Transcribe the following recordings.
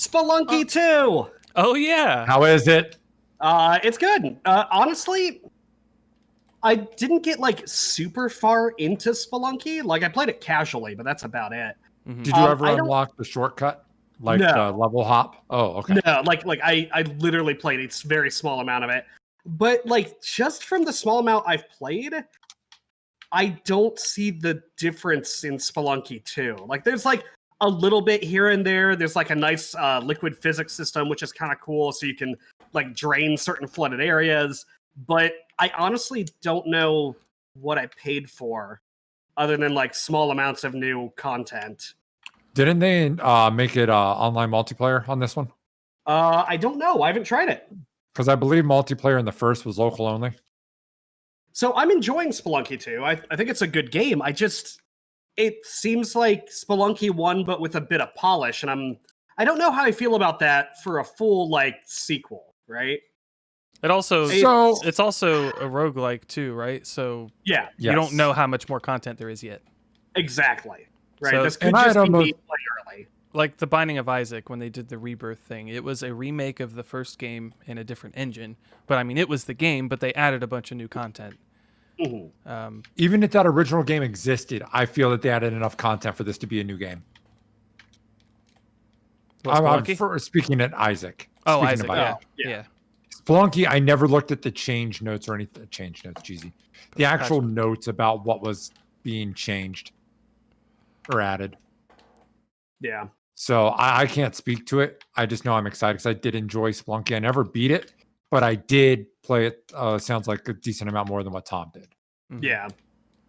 Spelunky 2. Oh yeah. How is it? It's good. Honestly, I didn't get like super far into Spelunky. Like I played it casually, but that's about it. Mhm. Did you ever unlock the shortcut? Like No. the level hop? Oh, okay. No, like I literally played a very small amount of it. But like just from the small amount I've played, I don't see the difference in Spelunky 2. Like there's like a little bit here and there. There's like a nice liquid physics system, which is kind of cool. So you can like drain certain flooded areas. But I honestly don't know what I paid for other than like small amounts of new content. Didn't they make it online multiplayer on this one? I don't know. I haven't tried it. Because I believe multiplayer in the first was local only. So I'm enjoying Spelunky 2. I think it's a good game. It seems like Spelunky 1, but with a bit of polish, and I don't know how I feel about that for a full like sequel, right? It's also a roguelike too, right? So yeah, you don't know how much more content there is yet. Exactly. Right. So, this could just be me play early. Like the Binding of Isaac, when they did the Rebirth thing, it was a remake of the first game in a different engine. But I mean, it was the game, but they added a bunch of new content. Mm-hmm. Even if that original game existed, I feel that they added enough content for this to be a new game. I'm speaking at Isaac. Oh, Isaac. Yeah. Spelunky, I never looked at the change notes or anything. Change notes, cheesy. The actual notes about what was being changed or added. Yeah. So I can't speak to it. I just know I'm excited because I did enjoy Spelunky. I never beat it, but I did play it. Sounds like a decent amount more than what Tom did. Mm-hmm. Yeah.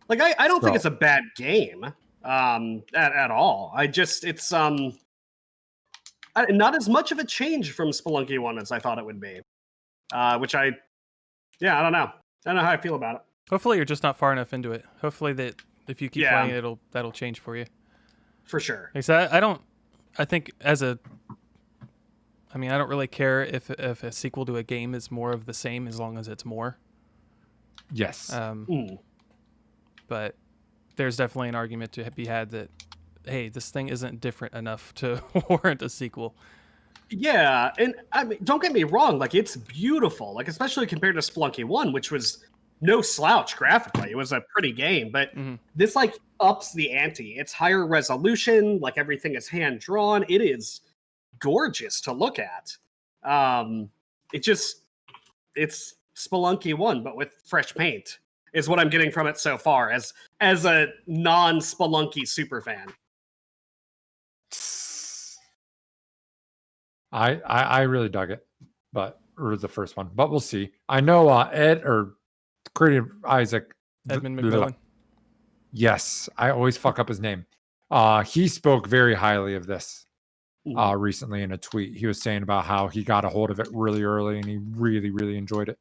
Like I don't think it's a bad game at all. It's not as much of a change from Spelunky 1 as I thought it would be. Which I don't know. I don't know how I feel about it. Hopefully you're just not far enough into it. Hopefully that if you keep playing it, that'll change for you. For sure. I don't really care if a sequel to a game is more of the same as long as it's more. Yes. But there's definitely an argument to be had that, hey, this thing isn't different enough to warrant a sequel. Yeah, and I mean, don't get me wrong, like it's beautiful, like especially compared to Spelunky 1, which was no slouch graphically. It was a pretty game, but this like ups the ante. It's higher resolution, like everything is hand drawn. It is gorgeous to look at. It's Spelunky 1, but with fresh paint, is what I'm getting from it so far as a non-Spelunky super fan. I really dug it, or the first one, but we'll see. I know Ed or Creative Isaac Edmund McMillan. Yes, I always fuck up his name. He spoke very highly of this recently in a tweet. He was saying about how he got a hold of it really early and he really, really enjoyed it.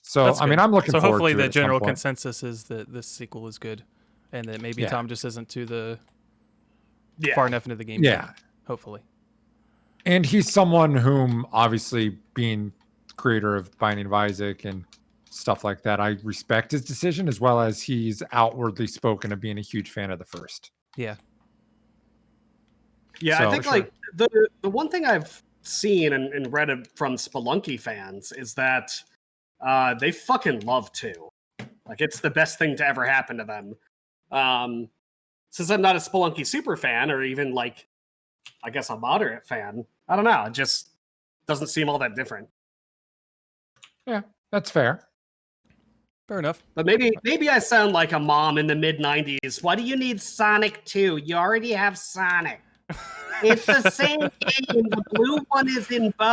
So I mean, I'm looking forward to it. So hopefully the general consensus is that this sequel is good, and that maybe Tom just isn't far enough into the game. Yeah, hopefully. And he's someone whom, obviously, being creator of Binding of Isaac and stuff like that, I respect his decision, as well as he's outwardly spoken of being a huge fan of the first. Yeah. Yeah, so, I think like the one thing I've seen and read from Spelunky fans is that they fucking love 2. Like it's the best thing to ever happen to them. Since I'm not a Spelunky super fan, or even like I guess a moderate fan, I don't know. It just doesn't seem all that different. Yeah, that's fair. Fair enough. But maybe I sound like a mom in the mid-90s. Why do you need Sonic 2? You already have Sonic. It's the same game. The blue one is in both.